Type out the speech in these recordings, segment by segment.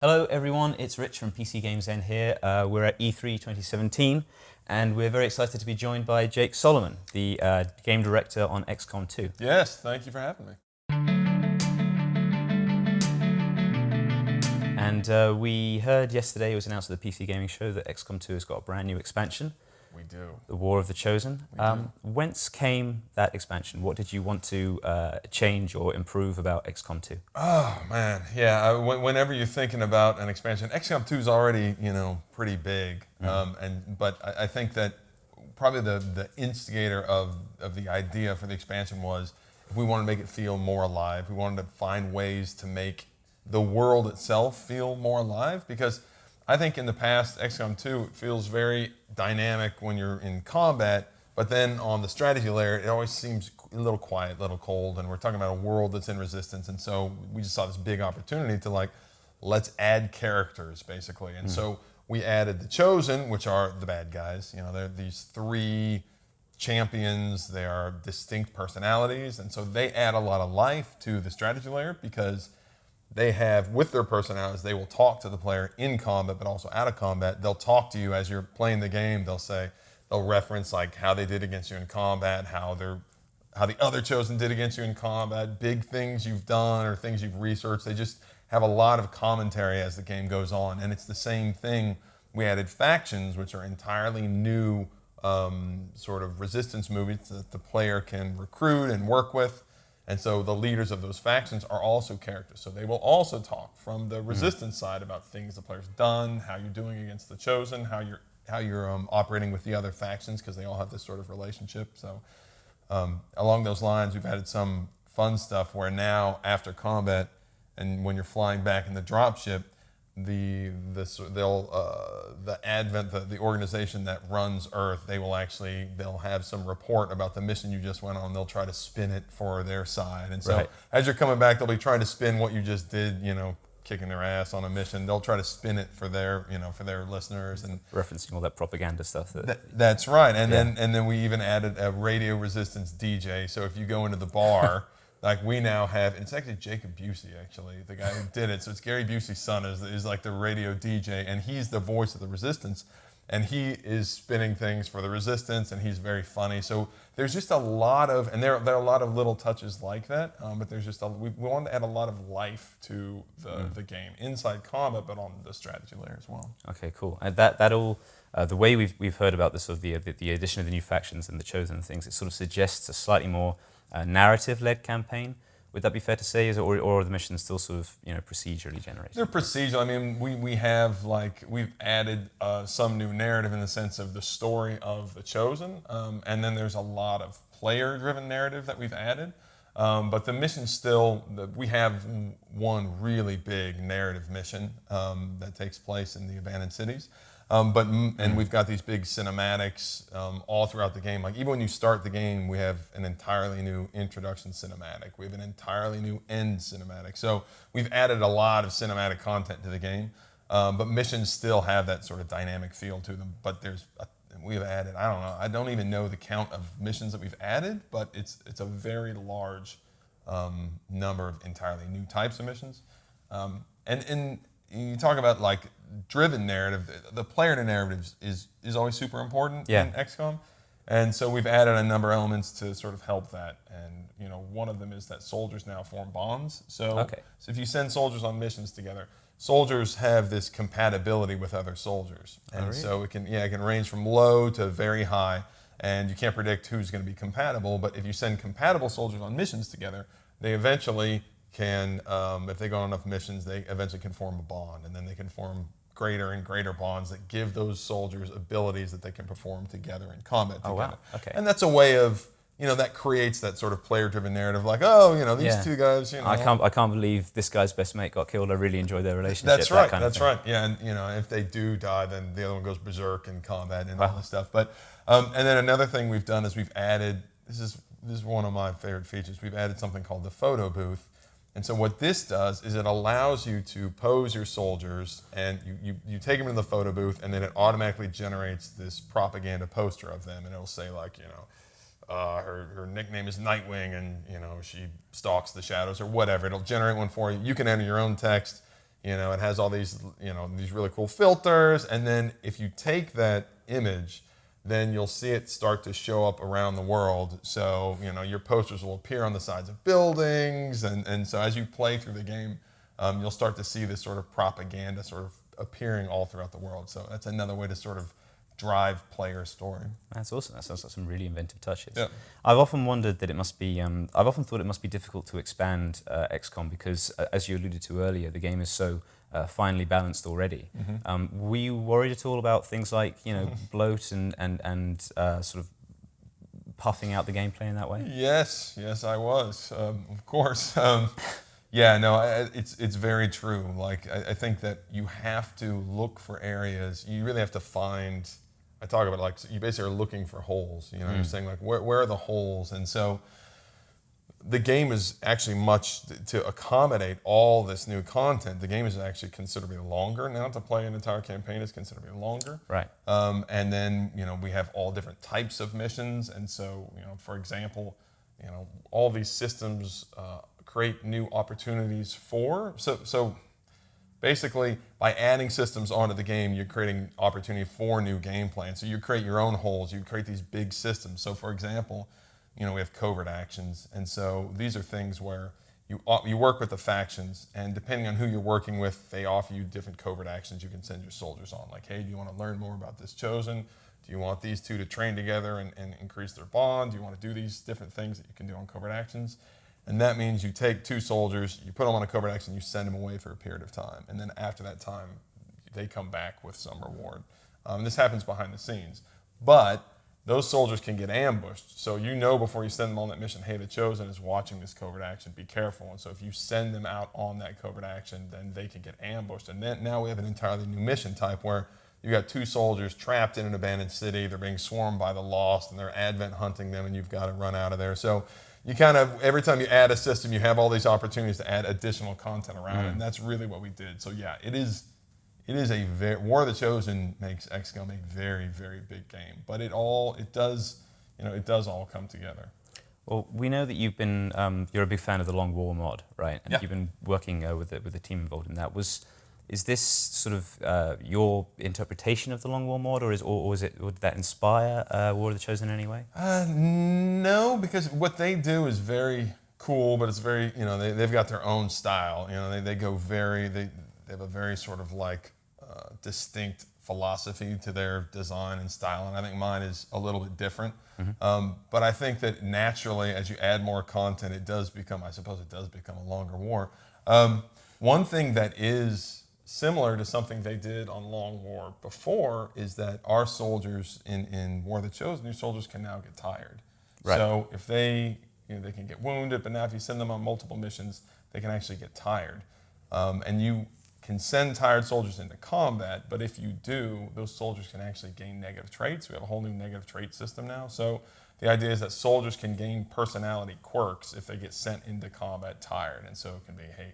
Hello everyone, it's Rich from PCGamesN here. We're at E3 2017 and we're very excited to be joined by Jake Solomon, the game director on XCOM 2. Yes, thank you for having me. And we heard yesterday, it was announced at the PC Gaming Show, that XCOM 2 has got a brand new expansion. We do. The War of the Chosen. Whence came that expansion? What did you want to change or improve about XCOM 2? Oh man, yeah. Whenever you're thinking about an expansion, XCOM 2 is already pretty big, but I think that probably the instigator of the idea for the expansion was if we wanted to make it feel more alive. We wanted to find ways to make the world itself feel more alive, because I think in the past, XCOM 2 feels very dynamic when you're in combat, but then on the strategy layer, it always seems a little quiet, a little cold, and we're talking about a world that's in resistance, and so we just saw this big opportunity to let's add characters, basically. And so we added the Chosen, which are the bad guys. They're these three champions. They are distinct personalities, and so they add a lot of life to the strategy layer, because they have, with their personalities, they will talk to the player in combat, but also out of combat. They'll talk to you as you're playing the game. They'll reference how they did against you in combat, how the other Chosen did against you in combat, big things you've done or things you've researched. They just have a lot of commentary as the game goes on. And it's the same thing. We added factions, which are entirely new sort of resistance movements that the player can recruit and work with. And so the leaders of those factions are also characters. So they will also talk from the resistance side about things the player's done, how you're doing against the Chosen, how you're operating with the other factions, because they all have this sort of relationship. So along those lines, we've added some fun stuff where now, after combat, and when you're flying back in the dropship, the organization that runs Earth, they'll have some report about the mission you just went on. They'll try to spin it for their side, and so as you're coming back, they'll be trying to spin what you just did, kicking their ass on a mission. They'll try to spin it for their listeners, and referencing all that propaganda stuff. That's right. And then we even added a radio resistance DJ. So if you go into the bar. We now have, and it's actually Jacob Busey, actually, the guy who did it. So it's Gary Busey's son is like the radio DJ, and he's the voice of the resistance, and he is spinning things for the resistance, and he's very funny. So there's just a lot of, and there are a lot of little touches like that, but there's just, we wanted to add a lot of life to the game, inside combat, but on the strategy layer as well. Okay, cool. And that all, the way we've heard about this, sort of the addition of the new factions and the Chosen and things, it sort of suggests a slightly more narrative-led campaign. Would that be fair to say, or are the missions still sort of procedurally generated? They're procedural. I mean, we have we've added some new narrative in the sense of the story of the Chosen, and then there's a lot of player-driven narrative that we've added. But the missions still, we have one really big narrative mission that takes place in the abandoned cities. And we've got these big cinematics all throughout the game. Even when you start the game, we have an entirely new introduction cinematic. We have an entirely new end cinematic. So we've added a lot of cinematic content to the game, but missions still have that sort of dynamic feel to them. But we've added, I don't even know the count of missions that we've added, but it's a very large number of entirely new types of missions. And you talk about driven narrative, the player narrative is always super important in XCOM, and so we've added a number of elements to sort of help that. And one of them is that soldiers now form bonds. So if you send soldiers on missions together, soldiers have this compatibility with other soldiers, and so it can range from low to very high, and you can't predict who's going to be compatible. But if you send compatible soldiers on missions together, they eventually can, if they go on enough missions, they eventually can form a bond, and then they can form greater and greater bonds that give those soldiers abilities that they can perform together in combat together. Oh, wow. Okay. And that's a way of, that creates that sort of player-driven narrative, these two guys, I can't believe this guy's best mate got killed. I really enjoyed their relationship. That's right. That's right. Yeah, and if they do die, then the other one goes berserk in combat and all this stuff. But and then another thing we've done is we've added, this is one of my favorite features. We've added something called the photo booth. And so what this does is it allows you to pose your soldiers, and you take them into the photo booth, and then it automatically generates this propaganda poster of them, and it'll say her nickname is Nightwing, and she stalks the shadows or whatever. It'll generate one for you. You can enter your own text. You know, it has all these, you know, these really cool filters. And then if you take that image, then you'll see it start to show up around the world. So, you know, your posters will appear on the sides of buildings. And so as you play through the game, you'll start to see this sort of propaganda sort of appearing all throughout the world. So that's another way to sort of drive player story. That's awesome. That sounds like some really inventive touches. Yeah. I've often wondered that it must be, I've often thought it must be difficult to expand XCOM because, as you alluded to earlier, the game is so finely balanced already. Were you worried at all about things like, you know, bloat and sort of puffing out the gameplay in that way? Yes, I was, of course. Yeah, no, it's very true. Like, I think that you have to look for areas. You really have to find. I talk about, like, you basically are looking for holes. You know, you're saying, like, where are the holes? And so the game is actually much to accommodate all this new content. The game is actually considerably longer now. To play an entire campaign is considerably longer. Right. And then, you know, we have all different types of missions. And so, you know, for example, you know, all these systems create new opportunities for. So basically, by adding systems onto the game, you're creating opportunity for new gameplay. And so you create your own holes. You create these big systems. So, for example, you know, we have covert actions. And so these are things where you work with the factions, and depending on who you're working with, they offer you different covert actions you can send your soldiers on. Like, hey, do you want to learn more about this Chosen? Do you want these two to train together and increase their bond? Do you want to do these different things that you can do on covert actions? And that means you take two soldiers, you put them on a covert action, you send them away for a period of time. And then after that time, they come back with some reward. This happens behind the scenes. But those soldiers can get ambushed. So you know before you send them on that mission, hey, the Chosen is watching this covert action, be careful. And so if you send them out on that covert action, then they can get ambushed. And then now we have an entirely new mission type where you got two soldiers trapped in an abandoned city, they're being swarmed by the Lost, and they're advent hunting them, and you've got to run out of there. So you kind of, every time you add a system, you have all these opportunities to add additional content around it, and that's really what we did. So yeah, it is a very, War of the Chosen makes XCOM a very, very big game, but it does all come together. Well, we know that you've been, you're a big fan of the Long War mod, right? And yeah. You've been working with the team involved in that. Is this sort of your interpretation of the Long War mod, or would that inspire War of the Chosen in any way? No, because what they do is very cool, but it's very, you know, they've got their own style. You know, they have a very sort of like distinct philosophy to their design and style, and I think mine is a little bit different. But I think that naturally, as you add more content, it does become a longer war. One thing that is similar to something they did on Long War before is that our soldiers in War of the Chosen, your soldiers can now get tired. Right. So if they can get wounded, but now if you send them on multiple missions, they can actually get tired. And you can send tired soldiers into combat, but if you do, those soldiers can actually gain negative traits. We have a whole new negative trait system now. So the idea is that soldiers can gain personality quirks if they get sent into combat tired. And so it can be, hey,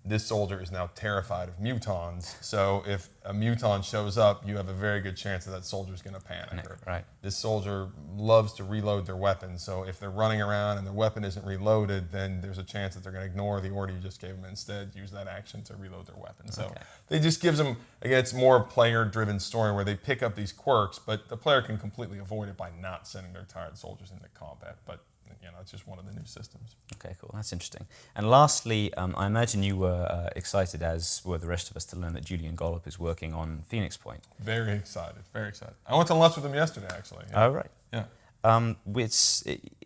this soldier is now terrified of mutons, so if a muton shows up, you have a very good chance that soldier is going to panic. Right. This soldier loves to reload their weapon, so if they're running around and their weapon isn't reloaded, then there's a chance that they're going to ignore the order you just gave them, instead use that action to reload their weapon. So it just gives them, again, it's more player-driven story where they pick up these quirks, but the player can completely avoid it by not sending their tired soldiers into combat. But you know, it's just one of the new systems. Okay, cool. That's interesting. And lastly, I imagine you were excited, as were the rest of us, to learn that Julian Gollop is working on Phoenix Point. Very excited, very excited. I went to lunch with him yesterday, actually. Oh, right. Yeah.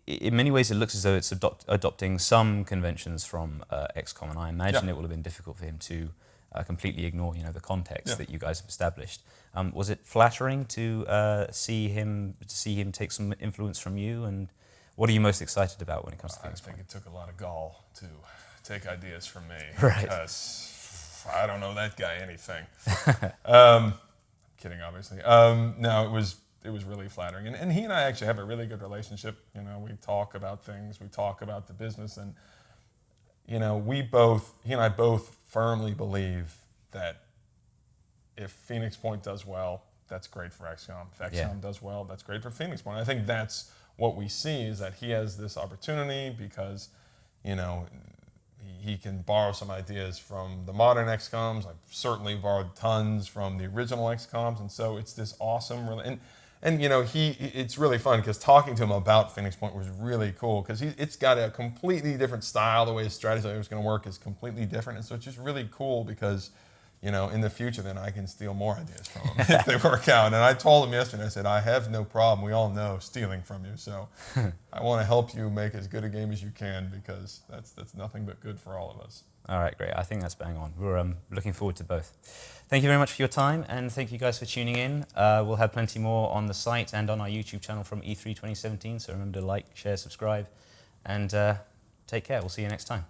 In many ways, it looks as though it's adopting some conventions from XCOM, and I imagine it will have been difficult for him to completely ignore, you know, the context that you guys have established. Was it flattering to see him take some influence from you, and what are you most excited about when it comes to Phoenix Point? I think it took a lot of gall to take ideas from me. Right. Because I don't know that guy anything. I'm kidding, obviously. No, it was really flattering. And he and I actually have a really good relationship. You know, we talk about things, we talk about the business, and, you know, he and I both firmly believe that if Phoenix Point does well, that's great for XCOM. If XCOM does well, that's great for Phoenix Point. I think that's what we see, is that he has this opportunity because, you know, he can borrow some ideas from the modern XCOMs. I've certainly borrowed tons from the original XCOMs, and so it's this awesome, and you know, it's really fun because talking to him about Phoenix Point was really cool because it's got a completely different style. The way his strategy was going to work is completely different, and so it's just really cool because, you know, in the future, then I can steal more ideas from him if they work out. And I told him yesterday, I said, I have no problem. We all know stealing from you, so I want to help you make as good a game as you can because that's nothing but good for all of us. All right, great. I think that's bang on. We're looking forward to both. Thank you very much for your time, and thank you guys for tuning in. We'll have plenty more on the site and on our YouTube channel from E3 2017, so remember to like, share, subscribe, and take care. We'll see you next time.